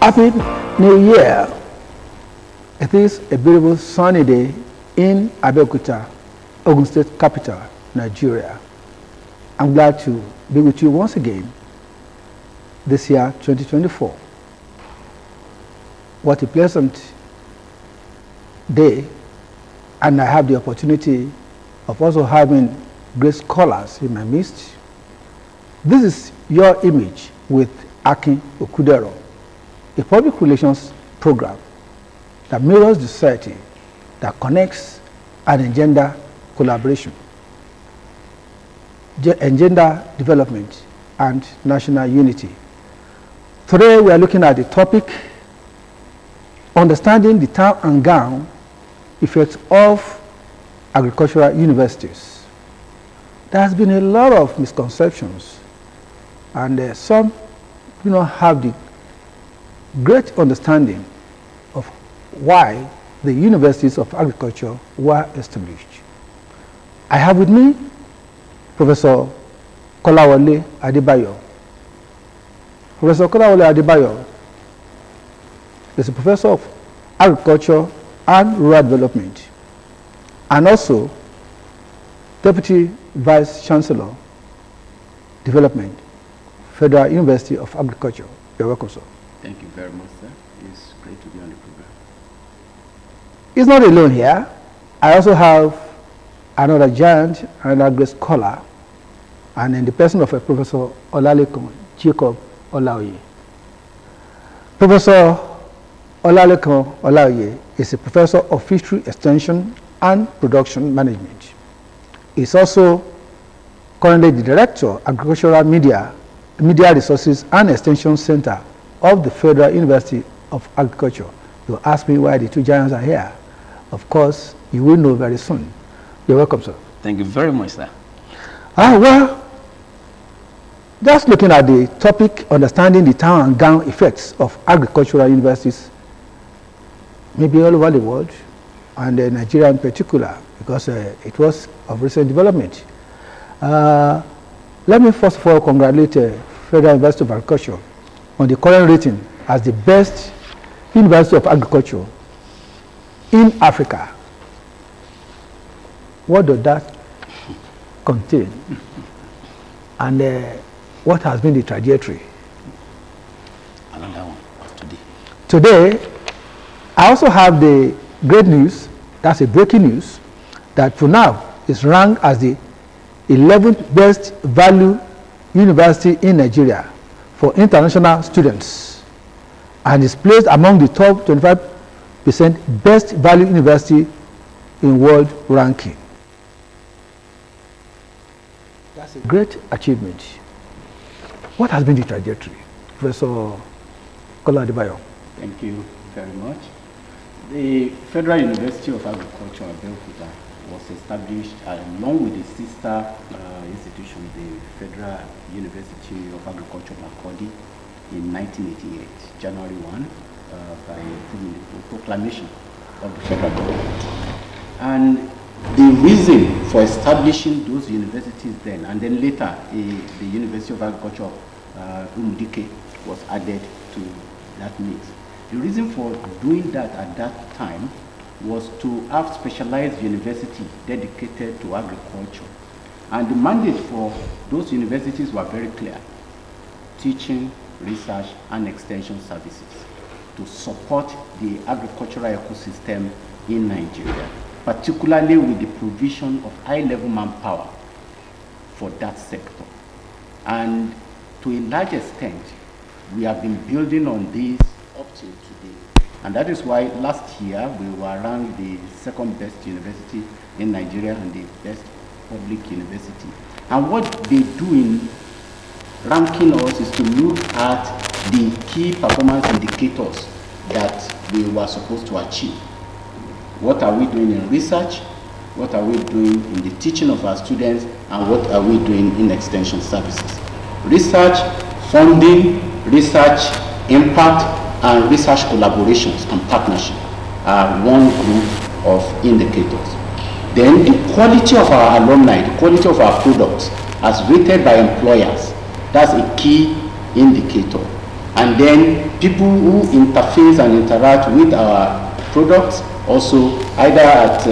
Happy New Year. It is a beautiful sunny day in Abeokuta, Ogun State capital, Nigeria. I'm glad to be with you once again this year, 2024. What a pleasant day, and I have the opportunity of also having great scholars in my midst. This is Your Image with Akin Okudero, a public relations program that mirrors the society, that connects and engender collaboration, engender development, and national unity. Today we are looking at the topic, understanding the town and gown effects of agricultural universities. There has been a lot of misconceptions, and some do not have the great understanding of why the universities of agriculture were established. I have with me Professor Kolawole ADEBAYO. Professor Kolawole ADEBAYO is a professor of agriculture and rural development, and also Deputy Vice-Chancellor Development, Federal University of Agriculture. You're welcome, sir. Thank you very much, sir. It's great to be on the program. He's not alone here. I also have another giant, another great scholar, and in the person of a Professor Olalekan Jacob OLAOYE. Professor Olalekan OLAOYE is a professor of fishery extension and production management. He's also currently the director of agricultural media resources and extension center of the Federal University of Agriculture. You ask me why the two giants are here. Of course, you will know very soon. You're welcome, sir. Thank you very much, sir. Well, just looking at the topic, understanding the town and gown effects of agricultural universities, maybe all over the world, and Nigeria in particular, because it was of recent development. Let me first of all congratulate Federal University of Agriculture on the current rating as the best University of Agriculture in Africa. What does that contain? And what has been the trajectory? Another one of today. Today, I also have the great news, that's a breaking news, that FUNAAB is ranked as the 11th best value university in Nigeria for international students, and is placed among the top 25% best value university in world ranking. That's a great achievement. What has been the trajectory? Professor Kolawole ADEBAYO. Thank you very much. The Federal University of Agriculture, Abeokuta, was established along with the sister institution, the Federal University of Agriculture, Makurdi, in 1988, January 1, by the proclamation of the federal government. And the reason for establishing those universities then, and then later the University of Agriculture, Umudike, was added to that mix. The reason for doing that at that time was to have specialized university dedicated to agriculture. And the mandate for those universities were very clear: teaching, research, and extension services to support the agricultural ecosystem in Nigeria, particularly with the provision of high-level manpower for that sector. And to a large extent, we have been building on this up till today. And that is why last year we were ranked the second best university in Nigeria and the best public university. And what they do in ranking us is to look at the key performance indicators that we were supposed to achieve. What are we doing in research? What are we doing in the teaching of our students? And what are we doing in extension services? Research, funding, research impact, and research collaborations and partnership are one group of indicators. Then the quality of our alumni, the quality of our products as rated by employers, that's a key indicator. And then people who interface and interact with our products also either at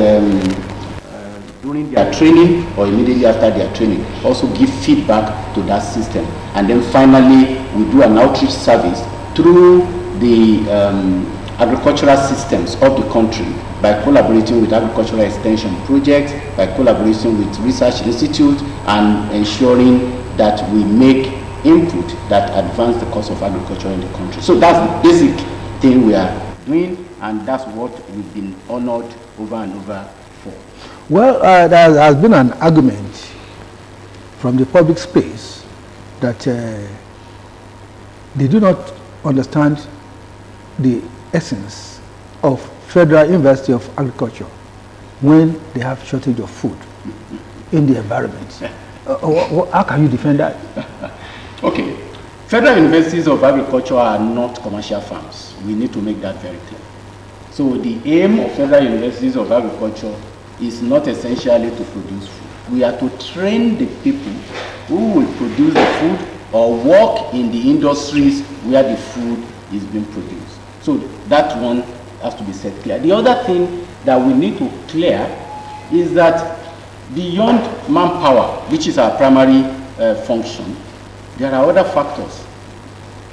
during their training or immediately after their training also give feedback to that system. And then finally we do an outreach service through the agricultural systems of the country by collaborating with agricultural extension projects, by collaborating with research institutes, and ensuring that we make input that advance the cause of agriculture in the country. So that's the basic thing we are doing, and that's what we've been honored over and over for. Well, there has been an argument from the public space that they do not understand the essence of Federal University of Agriculture when they have shortage of food in the environment. How can you defend that? Okay. Federal Universities of Agriculture are not commercial farms. We need to make that very clear. So the aim of Federal Universities of Agriculture is not essentially to produce food. We are to train the people who will produce the food or work in the industries where the food is being produced. So that one has to be set clear. The other thing that we need to clear is that beyond manpower, which is our primary function, there are other factors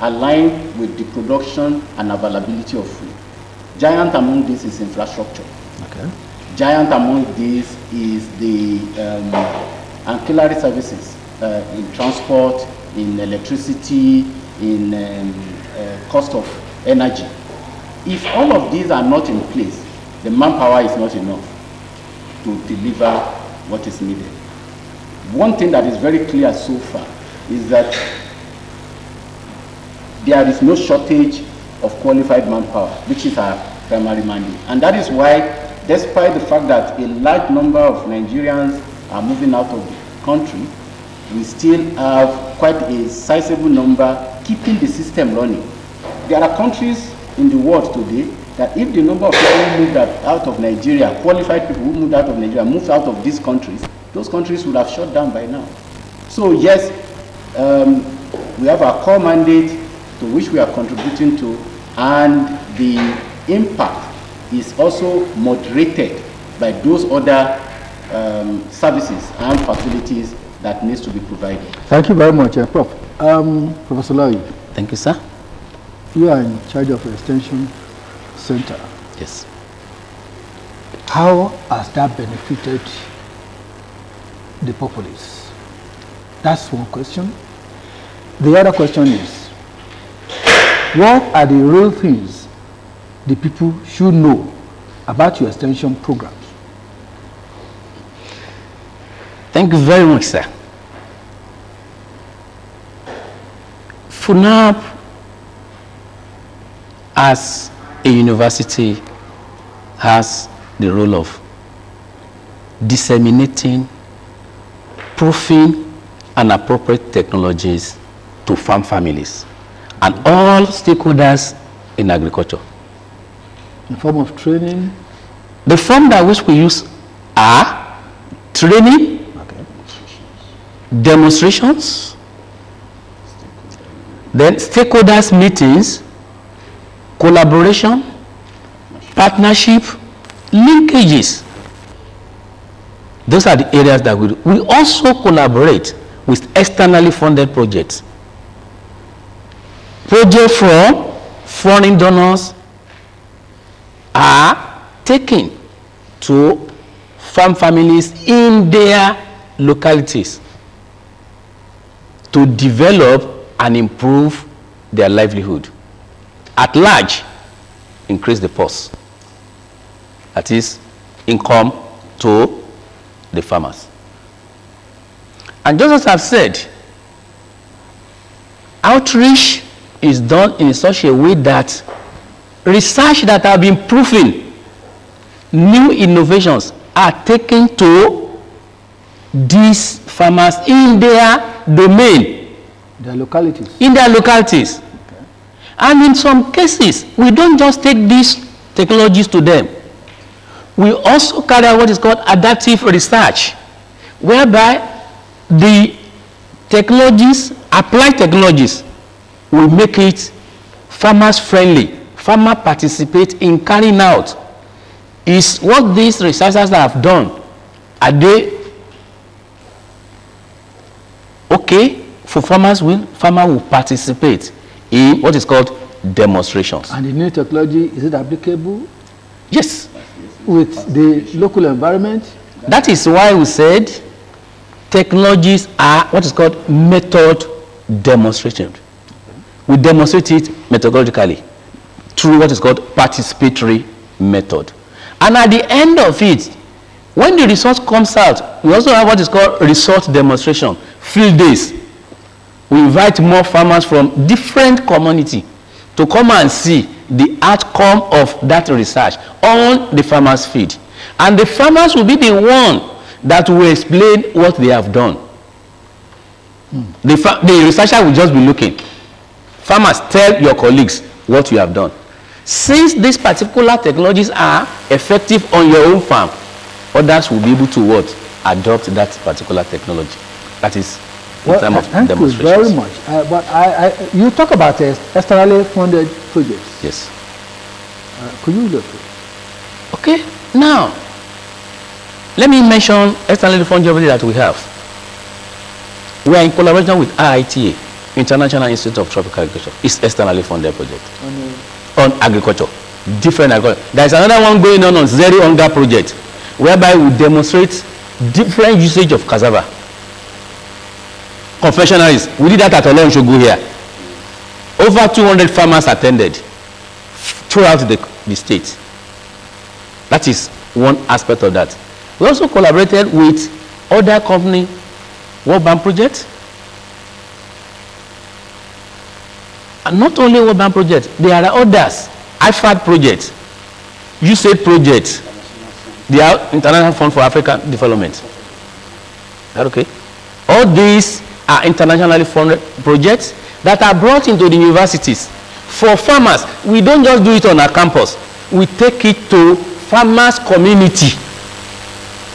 aligned with the production and availability of food. Giant among this is infrastructure. Okay. Giant among this is the ancillary services in transport, in electricity, in cost of energy. If all of these are not in place, the manpower is not enough to deliver what is needed. One thing that is very clear so far is that there is no shortage of qualified manpower, which is our primary mandate. And that is why, despite the fact that a large number of Nigerians are moving out of the country, we still have quite a sizable number keeping the system running. There are countries in the world today that if the number of people who moved out of Nigeria, qualified people who moved out of Nigeria, moved out of these countries, those countries would have shut down by now. So yes, we have our core mandate to which we are contributing to, and the impact is also moderated by those other services and facilities that needs to be provided. Thank you very much, Prof. Professor Olalekan. Thank you, sir. You are in charge of the Extension Center. Yes. How has that benefited the populace? That's one question. The other question is, what are the real things the people should know about your extension programs? Thank you very much, sir. FUNAAB, as a university, has the role of disseminating, proofing, and appropriate technologies to farm families and all stakeholders in agriculture. In form of training? The form that which we use are training, Okay. demonstrations, then stakeholders meetings, collaboration, partnership, linkages. Those are the areas that we do. We also collaborate with externally funded projects. Projects from foreign donors are taken to farm families in their localities to develop and improve their livelihood. At large, increase the purse. That is income to the farmers. And just as I've said, outreach is done in such a way that research that have been proven, new innovations are taken to these farmers in their domain. Their localities. In their localities. Okay. And in some cases, we don't just take these technologies to them. We also carry out what is called adaptive research, whereby the technologies, applied technologies, will make it farmers friendly, farmer participate in carrying out, is what these researchers have done. Are they okay for farmers? Farmer will participate in what is called demonstrations. And the new technology, is it applicable? Yes. With the local environment? That is why we said technologies are what is called method demonstration. We demonstrate it methodologically through what is called participatory method. And at the end of it, when the result comes out, we also have what is called result demonstration, field days. We invite more farmers from different community to come and see the outcome of that research on the farmers' field. And the farmers will be the one that will explain what they have done. The researcher will just be looking. Farmers, tell your colleagues what you have done. Since these particular technologies are effective on your own farm, others will be able to what? Adopt that particular technology. That is in terms of thank you very much. But you talk about externally funded projects. Yes. Could you look? Okay. Now, let me mention externally funded projects that we have. We are in collaboration with IITA, International Institute of Tropical Agriculture. It's externally funded project on agriculture, different agriculture. There is another one going on Zero Hunger project, whereby we demonstrate different usage of cassava. Confectionaries, we did that at Olalekan here. Over 200 farmers attended throughout the state. That is one aspect of that. We also collaborated with other company, World Bank project. And not only World Bank project, there are others. IFAD project, USAID project, the International Fund for African Development. Is that okay? All these are internationally funded projects that are brought into the universities. For farmers, we don't just do it on our campus. We take it to farmers' community,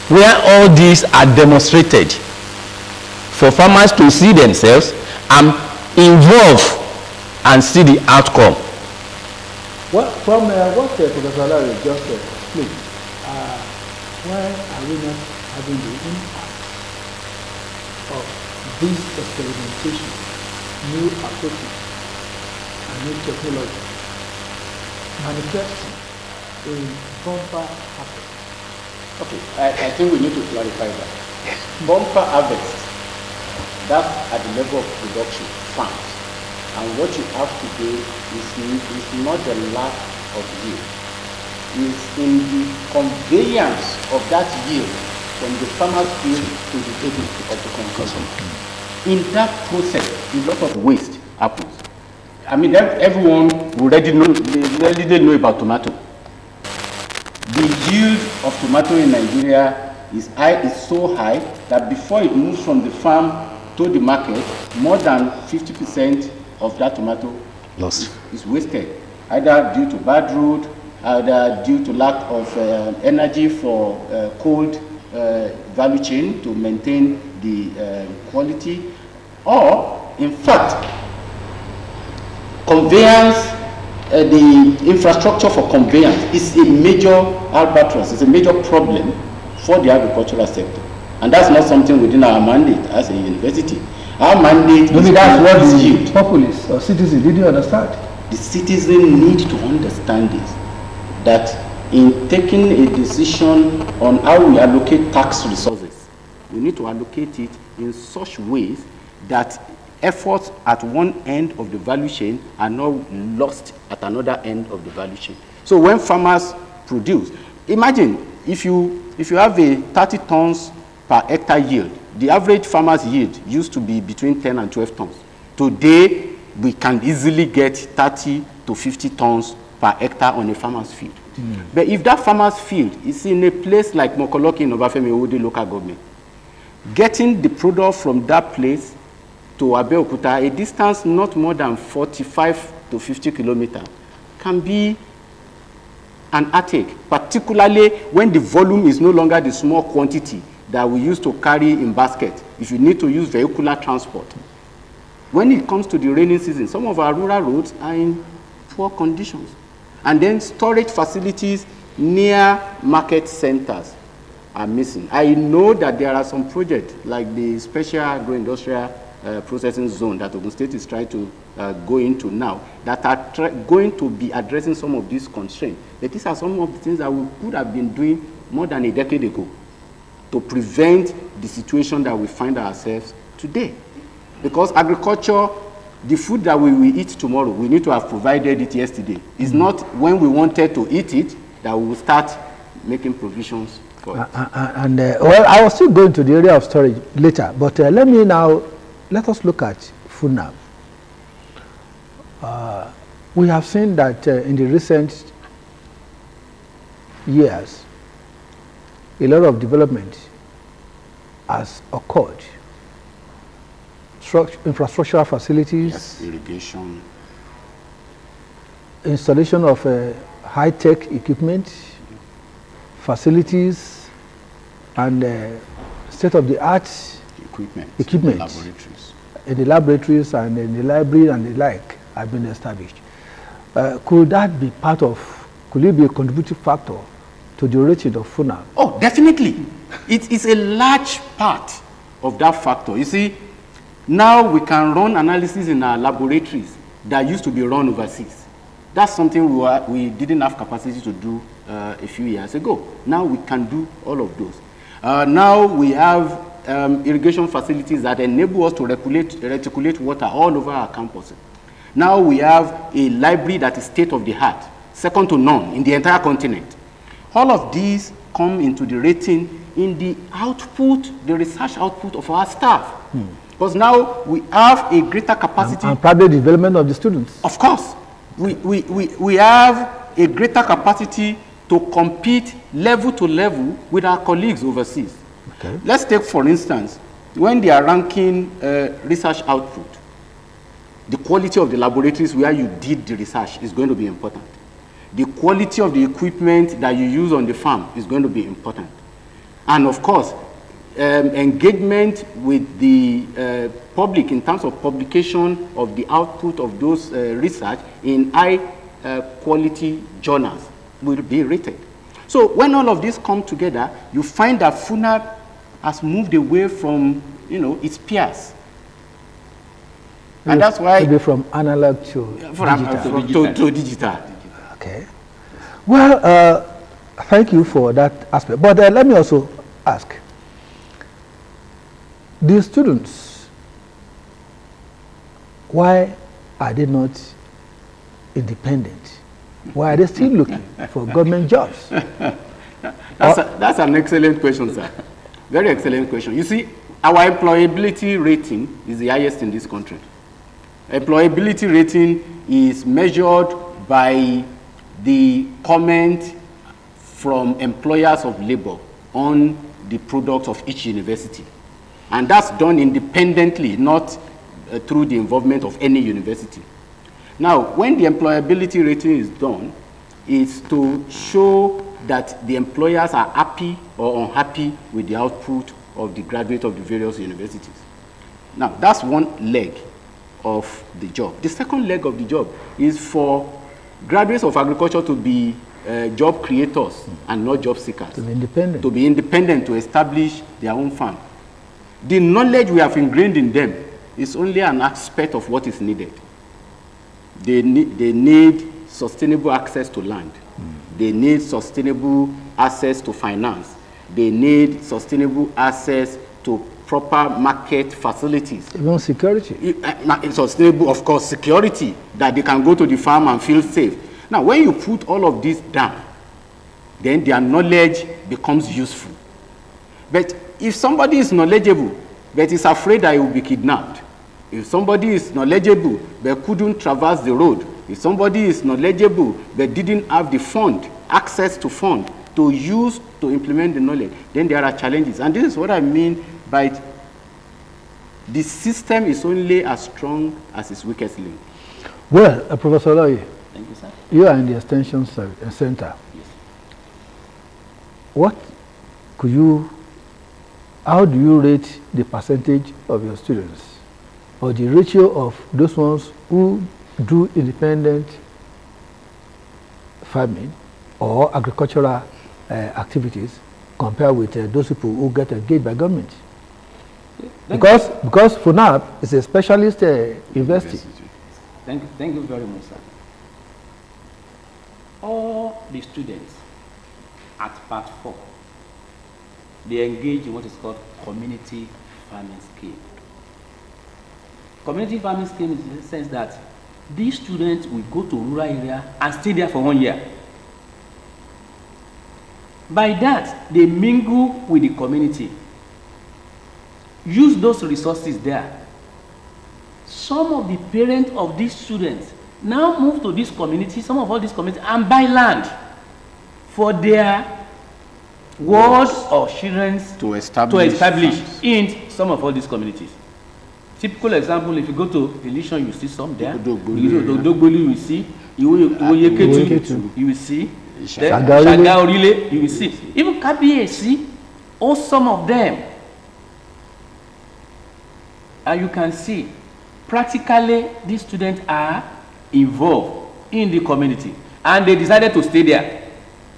where all these are demonstrated, for farmers to see themselves and involve and see the outcome. Well, from what Professor Larry just explained, why are we not having the impact of this experimentation, new approaches, and new technology manifesting in bumper harvest? Okay, I think we need to clarify that. Bumper harvest, that's at the level of production, farms. And what you have to do is not the lack of yield. It's in the conveyance of that yield from the farmer's field to the table of the consumer. In that process, a lot of waste happens. I mean, everyone will already know about tomato. The yield of tomato in Nigeria is so high that before it moves from the farm to the market, more than 50% of that tomato is wasted, either due to bad road, either due to lack of energy for cold value chain to maintain the quality, or in fact, conveyance, the infrastructure for conveyance is a major albatross, it's a major problem for the agricultural sector. And that's not something within our mandate as a university. Our mandate maybe that's what the populace or citizens didn't understand. The citizen need to understand this, that in taking a decision on how we allocate tax resources, we need to allocate it in such ways that efforts at one end of the value chain are not lost at another end of the value chain. So when farmers produce, imagine if you have a 30 tons per hectare yield, the average farmer's yield used to be between 10 and 12 tons. Today, we can easily get 30 to 50 tons per hectare on a farmer's field. But if that farmer's field is in a place like Mokoloki in Obafemi Owode local government, getting the product from that place to Abeokuta, a distance not more than 45 to 50 kilometers, can be an heartache, particularly when the volume is no longer the small quantity that we used to carry in basket, if you need to use vehicular transport. When it comes to the rainy season, some of our rural roads are in poor conditions. And then storage facilities near market centers are missing. I know that there are some projects like the Special Agro-Industrial Processing Zone that Ogun State is trying to go into now that are going to be addressing some of these constraints. But these are some of the things that we could have been doing more than a decade ago to prevent the situation that we find ourselves today. Because agriculture, the food that we will eat tomorrow, we need to have provided it yesterday. It's not when we wanted to eat it that we will start making provisions for it. Well, I will still go into the area of storage later, but let us look at FUNAAB. We have seen that in the recent years, a lot of development has occurred. Infrastructural facilities, yes, irrigation, installation of high-tech equipment, facilities, and state-of-the-art equipment in the laboratories and in the library and the like have been established. Could that be part of, could it be a contributing factor to the rating of FUNAAB? Oh, definitely. It is a large part of that factor. You see, now we can run analysis in our laboratories that used to be run overseas. That's something we didn't have capacity to do a few years ago. Now we can do all of those. Now we have irrigation facilities that enable us to reticulate water all over our campus. Now we have a library that is state-of-the-art, second to none in the entire continent. All of these come into the rating in the output, the research output of our staff. Because now we have a greater capacity. And probably the development of the students. Of course. We have a greater capacity to compete level to level with our colleagues overseas. Okay. Let's take, for instance, when they are ranking research output, the quality of the laboratories where you did the research is going to be important. The quality of the equipment that you use on the farm is going to be important. And of course, engagement with the public in terms of publication of the output of those research in high quality journals will be rated. So when all of this come together, you find that FUNAAB has moved away from, its peers. And that's why... Maybe from analog to digital. Okay. Well, thank you for that aspect. But let me also ask, the students, why are they not independent? Why are they still looking for government jobs? That's an excellent question, sir. Very excellent question. You see, our employability rating is the highest in this country. Employability rating is measured by the comment from employers of labor on the products of each university. And that's done independently, not through the involvement of any university. Now, when the employability rating is done, it's to show that the employers are happy or unhappy with the output of the graduate of the various universities. Now, that's one leg of the job. The second leg of the job is for graduates of agriculture to be job creators and not job seekers. To be independent. To be independent, to establish their own farm. The knowledge we have ingrained in them is only an aspect of what is needed. They need sustainable access to land. They need sustainable access to finance. They need sustainable access to proper market facilities. Even security. Sustainable, of course, security, that they can go to the farm and feel safe. Now, when you put all of this down, then their knowledge becomes useful. But if somebody is knowledgeable, but is afraid that he will be kidnapped, if somebody is knowledgeable but couldn't traverse the road, if somebody is knowledgeable but didn't have the fund, access to fund to use to implement the knowledge, then there are challenges. And this is what I mean by the system is only as strong as its weakest link. Well, Professor Olalekan, thank you, sir. You are in the extension center. Yes. What could you, how do you rate the percentage of your students or the ratio of those ones who do independent farming or agricultural activities compared with those people who get engaged by government. Because FUNAAB is a specialist university. Thank you very much, sir. All the students at part 4, they engage in what is called community farming scheme. Community farming scheme is in the sense that these students will go to rural area and stay there for 1 year. By that, they mingle with the community, use those resources there. Some of the parents of these students now move to this community, some of all these communities, and buy land for their wards or children to establish in some of all these communities. Typical example, if you go to Elishon, you see some there. Dogboli, you see. Iwoyeketu, you will see. Shagaorile, you will see. Even Kabiesi, or some of them. And you can see, practically, these students are involved in the community. And they decided to stay there.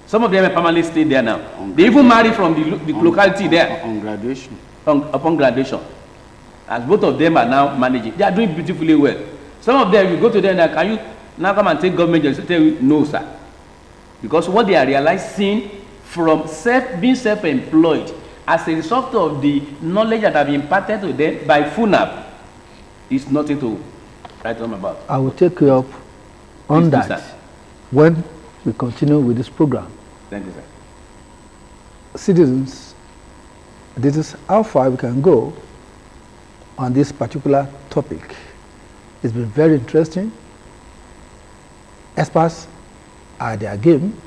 Some of them have permanently stayed there now. They even marry from the locality there. On graduation. Upon graduation. And both of them are now managing. They are doing beautifully well. Some of them, you go to them and can you now come and take government jobs? They tell you, no, sir. Because what they are realizing from being self-employed as a result of the knowledge that have been imparted to them by FUNAAB is nothing to write home about. I will take you up on that when we continue with this program. Thank you, sir. Citizens, this is how far we can go on this particular topic. It's been very interesting. Experts are their game,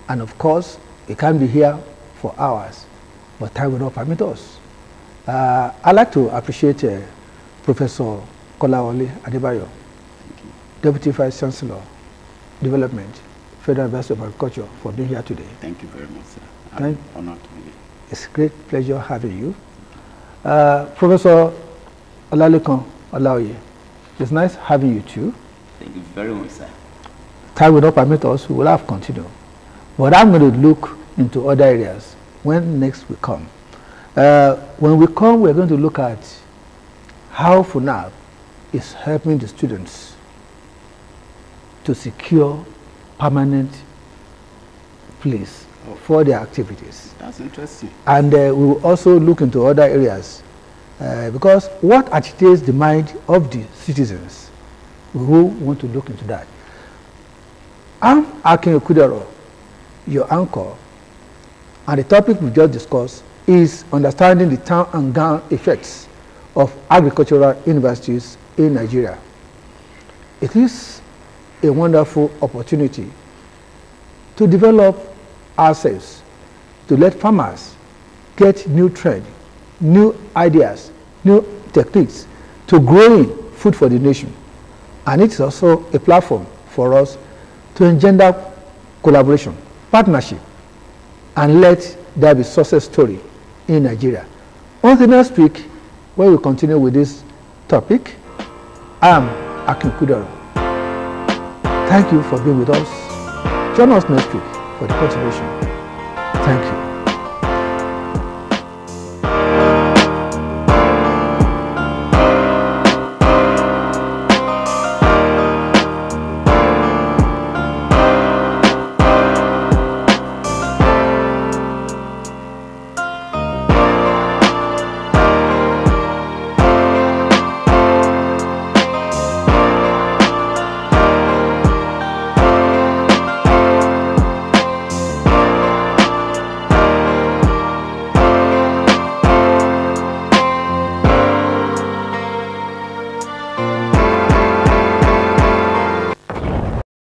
and of course, we can't be here for hours, but time will not permit us. I'd like to appreciate Professor Kolawole ADEBAYO, Deputy Vice-Chancellor, Development, Federal University of Agriculture, for being here today. Thank you very much, sir. I'm honored to be here. It's a great pleasure having you. Professor Olalekan, OLAOYE, it's nice having you too. Thank you very much, sir. Time will not permit us, we will have to continue. But I'm going to look into other areas when next we come. When we come, we're going to look at how FUNAAB is helping the students to secure permanent place for their activities. That's interesting. And we will also look into other areas because what agitates the mind of the citizens who want to look into that. I'm Akin Okudero, your anchor, and the topic we just discussed is understanding the town and gown effects of agricultural universities in Nigeria. It is a wonderful opportunity to develop ourselves, to let farmers get new trend, new ideas, new techniques to growing food for the nation. And it's also a platform for us to engender collaboration, partnership, and let there be success story in Nigeria. Until next week, when we continue with this topic, I am Akin Okudero. Thank you for being with us. Join us next week for the continuation. Thank you.